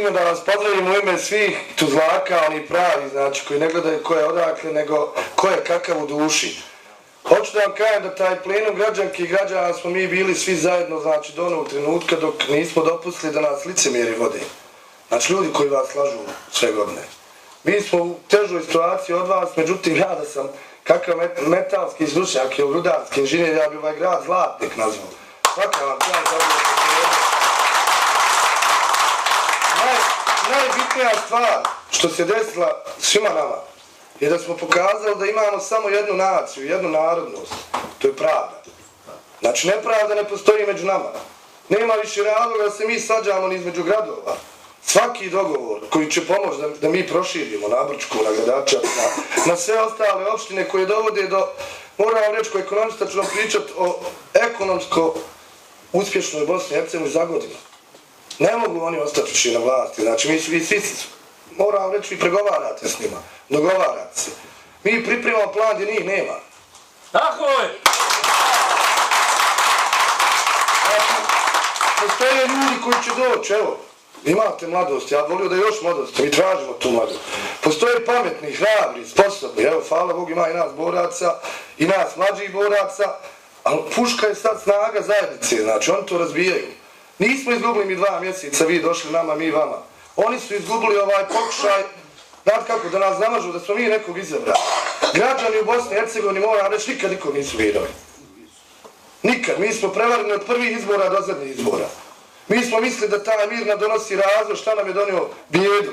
time da vas pozdravim u ime svih Tuzlaka, oni pravi, znači koji ne gledaju ko je odakle, nego ko je kakav u duši. Hoću da vam kažem da taj plenum građanki i građana smo mi bili svi zajedno, znači do onog trenutka dok nismo dopustili da nas licemjeri vode. Znači ljudi koji vas lažu sve godine. Mi smo u težoj situaciji od vas, međutim ja da sam kakav metalski stručnjak ili rudarski inženjer, ja bi ovaj grad Zlatnik nazvao. Svaka vam čan za ovo. Najbitnija stvar što se desila svima nama je da smo pokazali da imamo samo jednu naciju, jednu narodnost. To je pravda. Znači nepravda ne postoji među nama. Nema više razloga da se mi svađamo ni između gradova. Svaki dogovor koji će pomoći da mi proširimo na Brčku, na Gradačac, na sve ostale opštine koje dovode do, moram vam reći, ko ekonomista ću vam pričati o ekonomsko uspješnoj Bosni i Hercegovini za godinu. Ne mogu oni ostati više na vlasti, znači vi svi, moram vam reći, vi pregovarate s njima, dogovarate se. Mi pripremamo plan gdje njih nema. Tako je! Postoje ljudi koji će doći, evo, imate mladost, ja volio da još mladost, mi tražimo tu mladost. Postoje pametni, hrabri, sposobni, evo, hvala Bogu, ima i nas boraca, i nas mlađih boraca, ali puška je sad snaga zajednice, znači oni to razbijaju. Nismo izgubili mi 2 mjeseca, vi došli nama, mi vama. Oni su izgubili ovaj pokušaj, znate kako, da nas namažu, da smo mi nekog izabrali. Građani u Bosni i Hercegovini, moram reći, nikad nikog nisu birali. Nikad, mi smo prevareni od prvih izbora do zadnjih izbora. Mi smo mislili da taj mir donosi razvoj, šta nam je donio bijedu.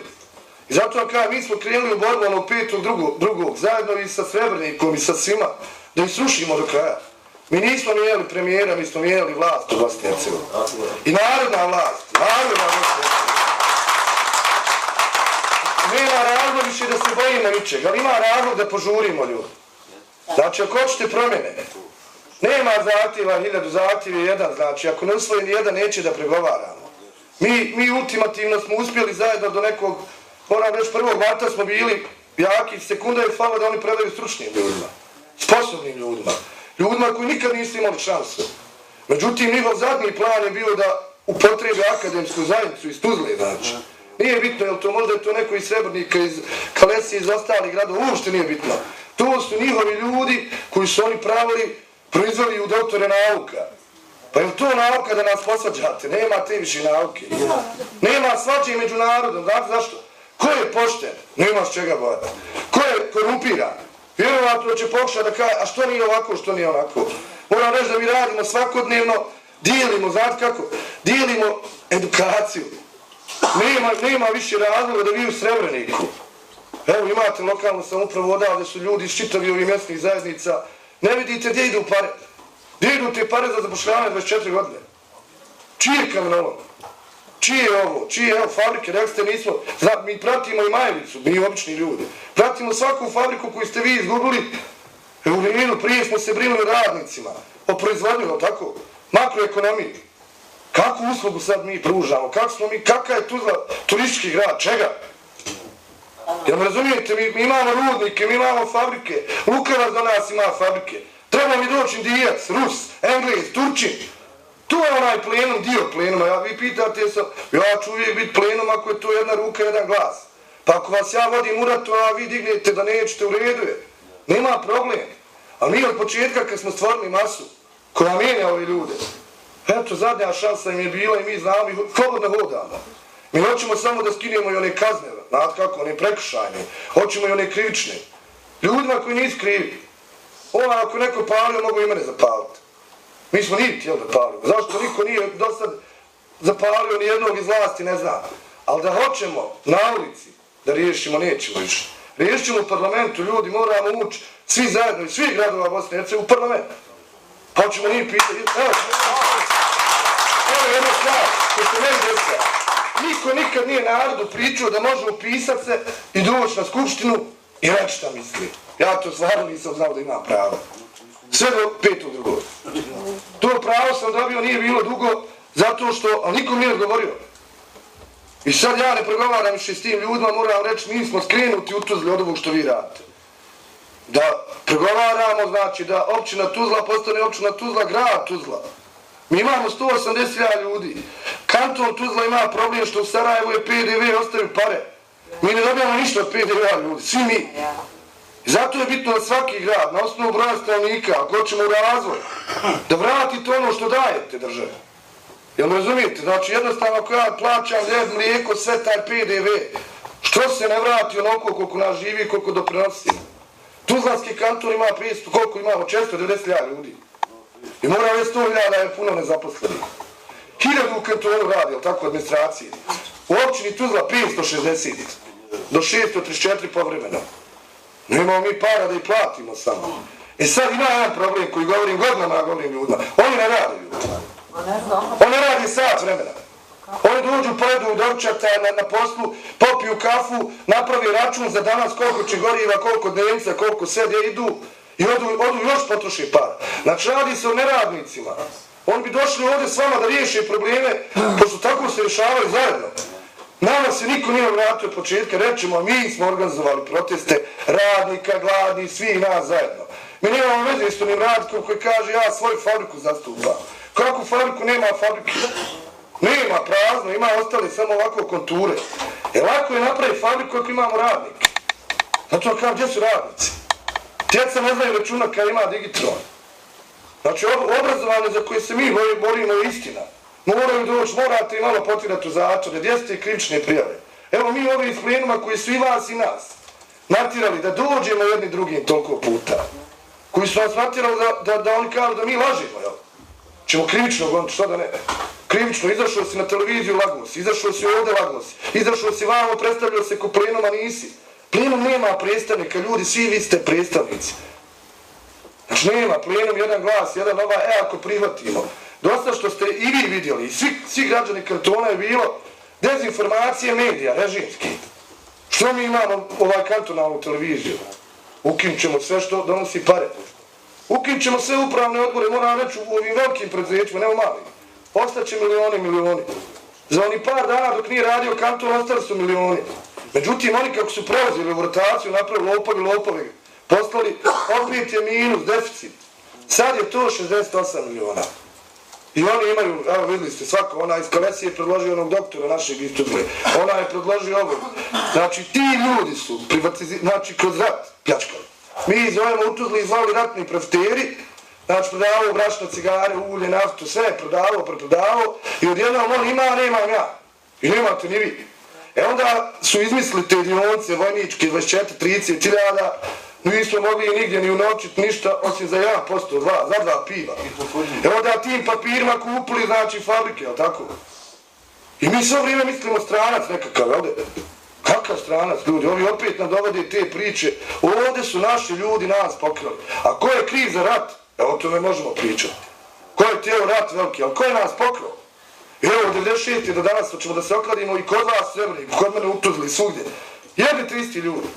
I zato vam kažem, mi smo krenuli u borbu onog 5.2. zajedno i sa Srebrnikom i sa svima, da ih srušimo do kraja. Mi nismo mijenjali premijera, mi smo mijenjali vlast u Bosni i Hercegovini. I narodna vlast, narodna Bosni i Hercegovini. Nema razlog više da se bojimo ničeg, ali ima razlog da požurimo ljudi. Znači, ako hoćete promjene, nema zahtjeva, 1000 zahtjeva je jedan, znači ako ne usvoji ni jedan, neće da pregovaramo. Mi ultimativno smo uspjeli zajedno do nekog, moram reći, 1. marta smo bili jaki, sekunda je falo da oni predaju stručnim ljudima, sposobnim ljudima, ljudima koji nikad nisu imali šansu. Međutim, njihov zadnji plan je bio da upotrebe akademsku zajednicu iz Tuzle, znači. Nije bitno, jel to možda je to neko iz Srebrnika, iz Kalesije, iz ostalih gradova, uopšte nije bitno. To su njihovi ljudi koji su oni pravili, proizveli u doktore nauka. Pa je to nauka da nas posvađate? Nema te više nauke. Nema svađe među narodom. Znate zašto? Ko je pošten? Nema s čega bojati. Ko je korumpiran? Vjerovatno će pokušati da kaže, a što nije ovako, što nije onako. Moram reći da mi radimo svakodnevno, dijelimo, znate kako? Dijelimo edukaciju. Nema više razloga da vi u Srebreniku. Evo imate lokalnu samoupravu odavde su ljudi iščitavi ovih mjesnih zajednica. Ne vidite gdje idu pare. Gdje idu te pare za zapošljavanje 24 godine? Čije kamenolom? Čije ovo? Čije evo fabrike? Rekli ste nismo. Mi pratimo i Majevicu, mi obični ljudi. Pratimo svaku fabriku koju ste vi izgubili. U vremenu prije smo se brinuli o radnicima. O proizvodnju, tako? Makroekonomiji. Kakvu uslugu sad mi pružamo? Kakav je Tuzla turistički grad? Čega? Jel me razumijete? Mi imamo rudnike, mi imamo fabrike. Lukevac do nas ima fabrike. Treba mi doći Indijac, Rus, Englez, Turčin. Tu je onaj plenum, dio plenuma. Vi pitate se, ja ću uvijek biti plenum ako je to jedna ruka, jedan glas. Pa ako vas ja vodim u ratu, a vi dignete da nećete, u redu je. Nema problem. Ali mi od početka kad smo stvorili masu koja mijenja ove ljude, eto, zadnja šansa im je bila i mi znamo i slobodno hodamo. Mi hoćemo samo da skinemo i one kazne, znate kako, one prekršajne. Hoćemo i one krivične. Ljudima koji nisu krivi. Ona, ako neko palio, mogu i mene zapaliti. Mi smo niti jel da palimo. Zašto niko nije do sad zapalio ni jednog iz vlasti, ne znam. Ali da hoćemo na ulici da riješimo, nećemo više. Riješit ćemo u parlamentu, ljudi, moramo ući svi zajedno, iz svih gradova Bosne i Hercegovine u parlament. Pa ćemo njih pitati. Evo jedna stvar, što se meni desila. Niko nikad nije narodu pričao da može upisati se i doći na skupštinu i reći šta misli. Ja to stvarno nisam znao da imam pravo. Sve do 5.2. To pravo sam dobio, nije bilo dugo, zato što, ali nikom nije odgovorio. I sad ja ne pregovaram više s tim ljudima, moram reći, mi smo skrenuti u Tuzli od ovog što vi radite. Da pregovaramo, znači da općina Tuzla postane općina Tuzla, grad Tuzla. Mi imamo 180.000 ljudi. Kanton Tuzla ima problem što u Sarajevu je PDV ostaju pare. Mi ne dobijamo ništa od PDV-a ljudi, svi mi. I zato je bitno da svaki grad, na osnovu broja stanovnika, ako hoćemo u razvoj, da vratite ono što dajete državi. Jel razumijete? Znači jednostavno ako ja plaćam mlijeko, sve taj PDV, što se ne vrati onoliko koliko nas živi, koliko doprinosimo. Tuzlanski kanton ima pristup, koliko imamo, 490.000 ljudi. I mora je 100.000 je puno nezaposlenih. 1000 u kantonu radi, jel tako, administracije. U općini Tuzla 560 do 634 povremeno. Nemamo mi para da ih platimo samo. E sad ima jedan problem koji govorim godinama, govorim ljudima. Oni ne rade ljudima. Oni ne radi sat vremena. Oni dođu, pojedu doručaka na poslu, popiju kafu, napravi račun za danas koliko će goriva, koliko dnevnica, koliko sve gdje idu i odu još potroši para. Znači radi se o neradnicima. Oni bi došli ovdje s vama da riješe probleme, pošto tako se rješavaju zajedno. Nama se niko nije vratio od početka, rećemo, mi smo organizovali proteste radnika, gladni, svi nas zajedno. Mi nemamo veze s onim radnikom koji kaže ja svoju fabriku zastupam. Kakvu fabriku? Nema fabrike. Nema, prazno, ima ostale samo ovako konture. Lako je napraviti fabriku ako imamo radnike. Zato kažem, gdje su radnici? Djeca ne znaju računa kada ima digitron. Znači, obrazovanje za koje se mi borimo je istina. Moraju doći, morate i malo potirati u začare, gdje ste krivične prijave. Evo mi ovi iz plenuma koji su i vas i nas natirali da dođemo jedni drugim toliko puta. Koji su nas natirali da oni kažu da mi lažimo, jel? Ćemo krivično goniti, što da ne? Krivično, izašao si na televiziju, lagno si, izašao si ovdje, lagno si, izašao si vamo, predstavljao se ko plenuma, nisi. Plenum nema predstavnika, ljudi, svi vi ste predstavnici. Znači nema plenum, jedan glas, jedan ovaj, ako prihvatimo. Dosta što ste i vi vidjeli, i svi građani kantona je bilo dezinformacije medija, režimski. Što mi imamo ovaj kantonalnu televiziju? Ukinut ćemo sve što donosi pare. Ukinut ćemo sve upravne odbore, moram reći u ovim velikim preduzećima, ne u malim. Ostaće milioni. Za oni par dana dok nije radio kanton, ostali su milioni. Međutim, oni kako su preuzeli u rotaciju, napravili lopove, poslali, opet je minus, deficit. Sad je to 68 miliona. I oni imaju, evo vidjeli ste, svako, ona iz Kalesije je predložio onog doktora našeg iz Tuzle. Ona je predložio ovog. Znači, ti ljudi su znači, kroz rat pljačkali. Mi zovemo u Tuzli zvali ratni profiteri, znači prodavao brašno, cigare, ulje, naftu, sve je preprodavao i odjednom on ima, a nemam ja. I nemate ni vi. Onda su izmislili te dionice vojničke 24-30 hiljada, nismo mogli nigdje ni unovčiti ništa osim za 1%, za 2 piva. Onda tim papirima kupili, znači, fabrike, jel tako? I mi sve vrijeme mislimo stranac nekakav, ovdje. Kakav stranac, ljudi? Ovi opet nam dovode te priče. Ovdje su naši ljudi nas pokrali. A ko je kriv za rat? Evo, o tome možemo pričati. Ko je tijelo rat veliki, ali ko je nas pokrao? Evo, od 96. do danas ćemo da se okladimo i kod vas Srebrnik, kod mene u Tuzli, svugdje. Jebite isti ljudi.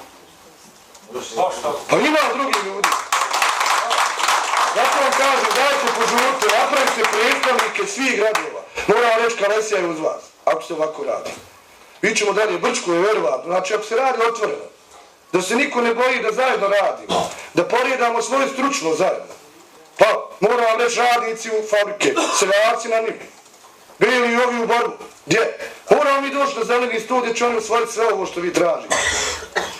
Pa ima drugi ljudi. Zato vam kažem, dajte požurite, napravite predstavnike svih gradova. Moram reći, Kalesija je uz vas, ako se ovako radi. Mi ćemo dalje, Brčko je verovatno, znači ako se radi otvoreno, da se niko ne boji da zajedno radimo, da porijedamo svoju stručnost zajedno. Pa, moram vam reći, radnici u fabrike, seljaci na njim, bili i ovi u borbu. Gdje? Moramo mi doći na zeleni stol gdje će oni osvojiti sve ovo što vi tražite.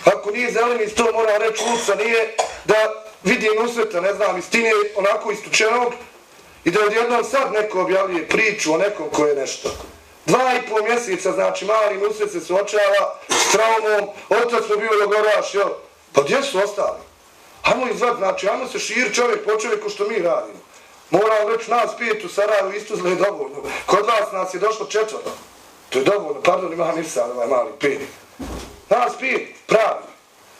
Ako nije zeleni stol, moram reći, ulica nije da vidim usveta, ne znam, istine onako istučenog i da odjednom sad neko objavljuje priču o nekom ko je nešto. 2,5 mjeseca, znači, mali usvet se suočava s traumom, otac smo bio logoraš, jel? Pa gdje su ostali? Ajmo izvat, znači, ajmo se širi čovjek po čovjeku što mi radimo. Moram reći, nas 5 u Sarajevu isto zle je dovoljno. Kod vas nas je došlo 4. To je dovoljno, pardon, ima Mirsan, ovaj mali 5. Nas 5, pravi.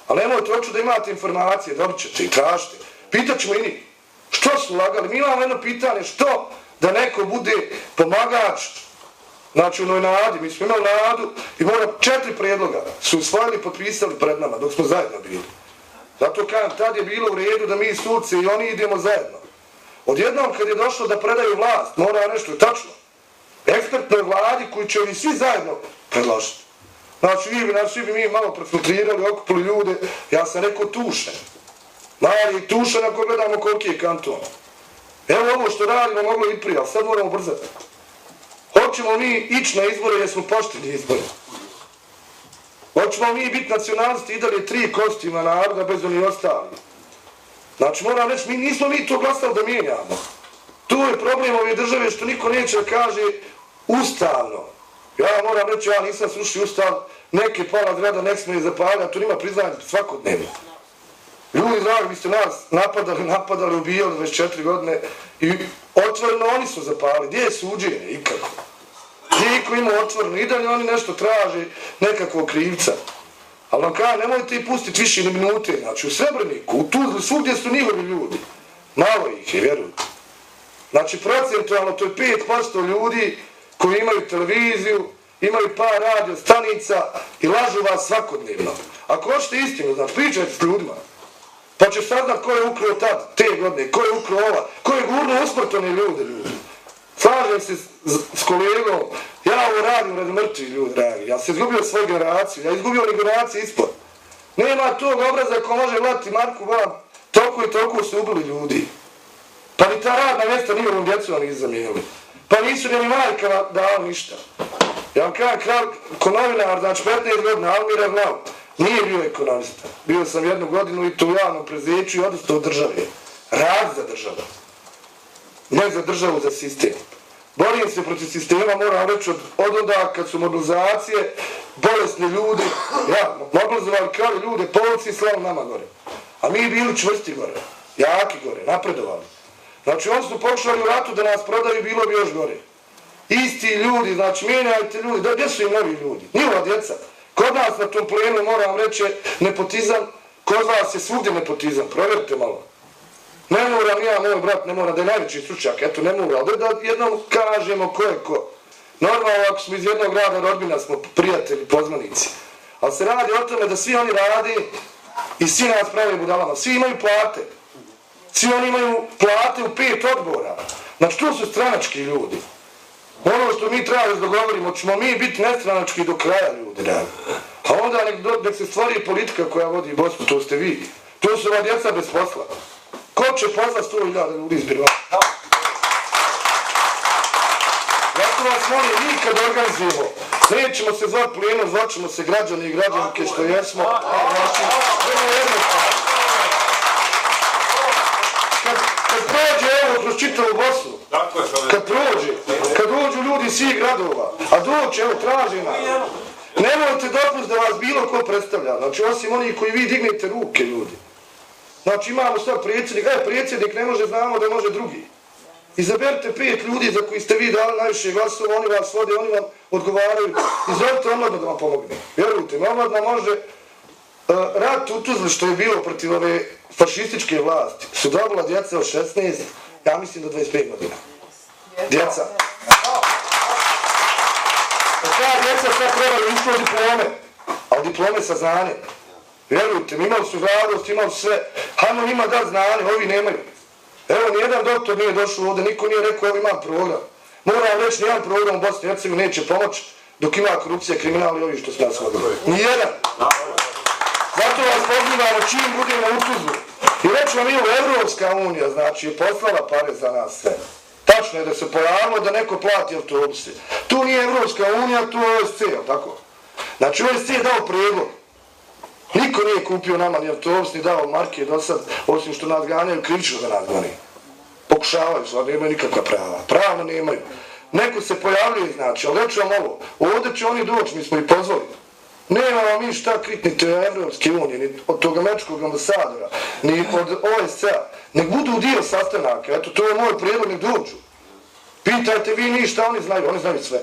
Ali nemojte, hoću da imate informacije, dobit ćete i tražite. Pitat ćemo i njih. Što su lagali? Mi imamo jedno pitanje, što da neko bude pomagač, znači u onoj nadi, mi smo imali nadu i moram 4 prijedloga su usvojili i potpisali pred nama dok smo zajedno bili. Zato kažem, tad je bilo u redu da mi suci i oni idemo zajedno. Odjednom kad je došlo da predaju vlast, mora nešto, tačno, ekspertnoj vladi koju će oni svi zajedno predložiti. Znači, svi bi mi malo profiltrirali, okupili ljude, ja sam rekao Tušen. Mali Tušen ako gledamo koliki je kanton. Evo ovo što radimo moglo i prije, ali sad moramo brzati. Hoćemo mi ići na izbore jer smo pošteni izbore. Hoćemo mi biti nacionalisti i dalje 3 kostima naroda bez onih ostali. Znači moram reći, nismo mi to glasali da mijenjamo. Tu je problem ove države što niko neće da kaže ustavno. Ja moram reći, ja nisam slušao ustav, neke pola zgrada nek smije zapaliti, to nima priznanje svakodnevno. Ljudi dragi, vi ste nas napadali, ubijali 24 godine i otvoreno oni su zapali. Gdje je suđenje? Ikako. Gdje iko ima otvoreno? I dalje oni nešto traže, nekakvog krivca. Ali vam kažem, nemojte ih pustiti više ni minute. Znači u Srebreniku, u Tuzli, svugdje su njihovi ljudi. Malo ih je, vjerujte. Znači procentualno to je 5% ljudi koji imaju televiziju, imaju par radio stanica i lažu vas svakodnevno. Ako hoćete istinu, znači pričajte s ljudima. Pa će saznat ko je ukrao tad, te godine, ko je ukrao ova, ko je gurno usmrtone ljudi. Slažem se s kolegom, ja ovo radim radi mrtvih ljudi, dragi. Ja sam izgubio svoju generaciju, ja izgubio ni generaciju ispod. Nema tog obraza ko može vlatiti Marku vam, toliko i toliko su ubili ljudi. Pa ni ta radna mjesta njihovom djecu vam nisu zamijenili. Pa nisu ni majkama dali ništa. Ja vam kažem, kralj, ko novinar, znači 15 godina, Almira Glav, nije bio ekonomista. Bio sam 1 godinu i to u javnom prezeću i odustao od države. Rad za državu. Ne za državu, za sistem. Borim se protiv sistema, moram reći, od onda kad su mobilizacije, bolesni ljudi, ja, mobilizovali krali ljude, polici slali nama gore. A mi bili čvrsti gore, jaki gore, napredovali. Znači, oni su pokušali u ratu da nas prodaju, bilo bi još gore. Isti ljudi, znači, mijenjajte ljudi, da, gdje su im novi ljudi? Njihova djeca. Kod nas na tom plenu, moram reći, nepotizam, kod vas je svugdje nepotizam, provjerite malo. Ne moram ja, moj brat, ne moram da je najveći stručnjak, eto ne moram, ali da jednom kažemo ko je ko. Normalno, ako smo iz jednog grada rodbina, smo prijatelji, poznanici. Ali se radi o tome da svi oni rade i svi nas prave budalama, svi imaju plate. Svi oni imaju plate u 5 odbora. Znači, tu su stranački ljudi. Ono što mi treba da dogovorimo, ćemo mi biti nestranački do kraja ljudi, da. A onda nek se stvori politika koja vodi Bosnu, to ste vi. To su ova djeca bez posla. Ko će poslati 100.000 ljudi iz Birova? Zato vas molim, mi kad organizujemo, nećemo se zvati pleno, zvaćemo se građani i građanke što jesmo. Znači, vrlo jednostavno. Kad prođe ovo kroz čitavu Bosnu, kad dođu ljudi iz svih gradova, a doće, evo, traži nas. Nemojte dopustiti da vas bilo ko predstavlja, znači osim onih koji vi dignete ruke, ljudi. Znači imamo sad predsjednik ne može, znamo da može drugi. Izaberite 5 ljudi za koji ste vi dali najviše glasova, oni vas vode, oni vam odgovaraju. Izvolite omladno da vam pomogne. Vjerujte mi, omladna može rat u Tuzli što je bilo protiv ove fašističke vlasti. Su dobila djeca od 16, ja mislim do 25 godina. Djeca. Ta djeca sad trebali išlo diplome, ali diplome sa znanjem. Vjerujte mi, imali su radost, imali sve. Hajmo njima dati znanje, ovi nemaju. Evo, nijedan doktor nije došao ovdje, niko nije rekao, evo imam program. Moram reći, nijedan program u Bosni i Hercegovini neće pomoći dok ima korupcija, kriminal i ovi što su nas vodili. Nijedan. Zato vas pozivamo čim budemo u Tuzlu. I reći vam, Evropska unija, znači, je poslala pare za nas sve. Tačno je da se pojavilo da neko plati autobuse. Tu nije Evropska unija, tu je OSC, tako? Znači, OSC je dao prijedlog. Niko nije kupio nama ni autobus, ni dao marke do sad, osim što nas ganjaju, krivično da nas gani. Pokušavaju se, ali nemaju nikakva prava. Pravno nemaju. Neko se pojavljuje, znači, ali reću vam ovo, ovdje će oni doći, mi smo ih pozvali. Nemamo mi šta kriti ni te Evropske unije, ni od tog američkog ambasadora, ni od OSC-a. Nek budu dio sastanaka, eto, to je moj prijedlog, nek dođu. Pitajte vi ništa, oni znaju sve.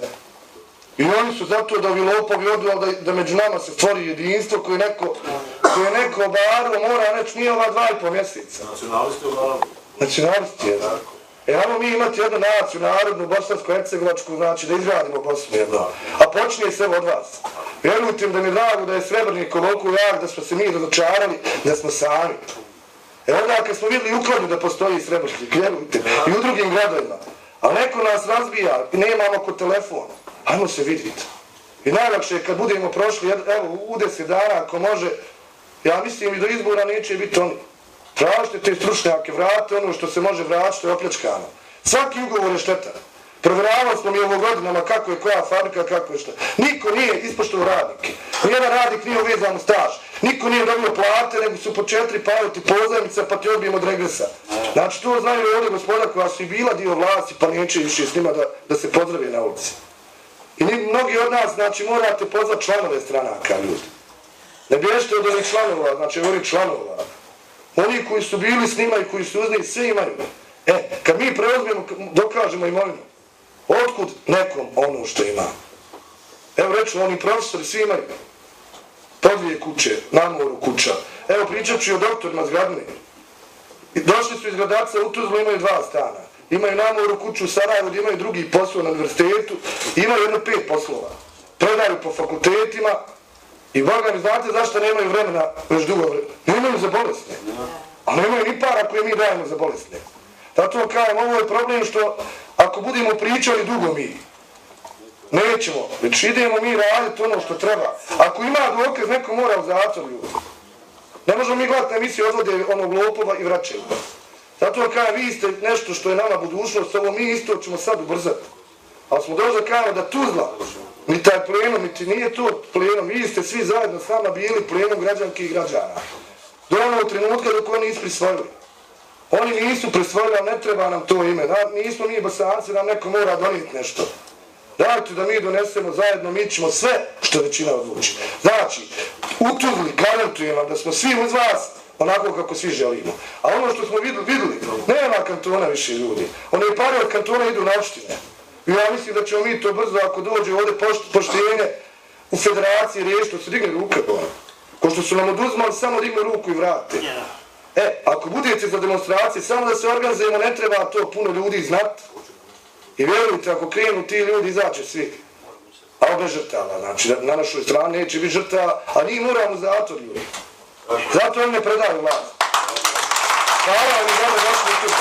I oni su zato da ovi lopovi odu, ali da među nama se stvori jedinstvo koje neko obarao, mora reći, nije ova 2,5 mjeseca. Nacionalisti obarao. Nacionalisti je, tako. Ajmo mi imati jednu naciju, narodnu, bosansko-hercegovačku, znači da izgradimo Bosnu jedno. A počinje sve od vas. Vjerujte mi da mi je drago da je Srebrnik ovoliko jak, da smo se mi razočarali, da smo sami. Onda kad smo vidjeli u Kladnju da postoji Srebrnik, vjerujte, i u drugim gradovima. A neko nas razbija i nemamo kod telefona. Ajmo se vidjeti. I najlakše je kad budemo prošli, evo, u 10 dana, ako može, ja mislim i do izbora neće biti oni. Tražite te stručnjake, vratite ono što se može vratiti, što je opljačkano. Svaki ugovor je šteta. Provjeravali smo mi ovo godinama kako je koja fabrika, kako je šta. Niko nije ispoštovao radnike. Nijedan radnik nije uvezan u staž. Niko nije dobio plate, nego su po 4 pavati pozajmica pa ti odbijemo od regresa. Znači to znaju ovdje gospoda koja su i bila dio vlasti pa neće više s njima da se pozdravi na ulici. I mnogi od nas, znači, morate pozvati članove stranaka, ljudi. Ne bježite od ovih članova, znači ovih članova. Oni koji su bili s njima i koji su uz njih, sve imaju. Kad mi preuzmemo, dokažemo imovinu, otkud nekom ono što ima? Evo reću, oni profesori svi imaju. Po 2 kuće, na moru kuća. Evo pričat ću i o doktorima zgradni. Došli su iz Gradaca u Tuzlu, imaju 2 stana. Imaju na moru kuću u Sarajevu, gdje imaju drugi posao na univerzitetu. Imaju jedno 5 poslova. Predaju po fakultetima. I Boga mi znate zašto nemaju vremena već dugo vremena. Nemaju za bolesne. A nemaju ni para koje mi dajemo za bolesne. Zato kažem, ovo je problem što ako budemo pričali dugo mi, nećemo, već idemo mi raditi ono što treba. Ako ima dokaz, neko mora u zatvor ljudi. Ne možemo mi gledati na emisiju odvode onog lopova i vraćaju. Zato kažem, vi ste nešto što je nama budućnost, ovo mi isto ćemo sad ubrzati. Ali smo došli da kažemo da Tuzla, ni taj plenom, niti nije to plenom, vi ste svi zajedno s nama bili plenom građanki i građana. Do onog trenutka dok oni nisu prisvojili. Oni nisu prisvojili, ali ne treba nam to ime. Nismo mi Bosanci, nam neko mora donijeti nešto. Dajte da mi donesemo zajedno, mi ćemo sve što većina odluči. Znači, u Tuzli garantujem vam da smo svi uz vas onako kako svi želimo. A ono što smo vidjeli, nema kantona više ljudi. One pare od kantona idu na opštine. I ja mislim da ćemo mi to brzo, ako dođe ovdje poštenje u federaciji riješiti, da se digne ruke. Ko što su nam oduzmali, samo digne ruku i vrate. Ako budete za demonstracije, samo da se organizujemo, ne treba to puno ljudi znati. I vjerujte, ako krenu ti ljudi, izaće svi. A bez žrtava, znači na našoj strani neće biti žrtava, a njih moramo zatvor ljudi. Zato oni ne predaju vlast. Hvala vam i dobro došli tu.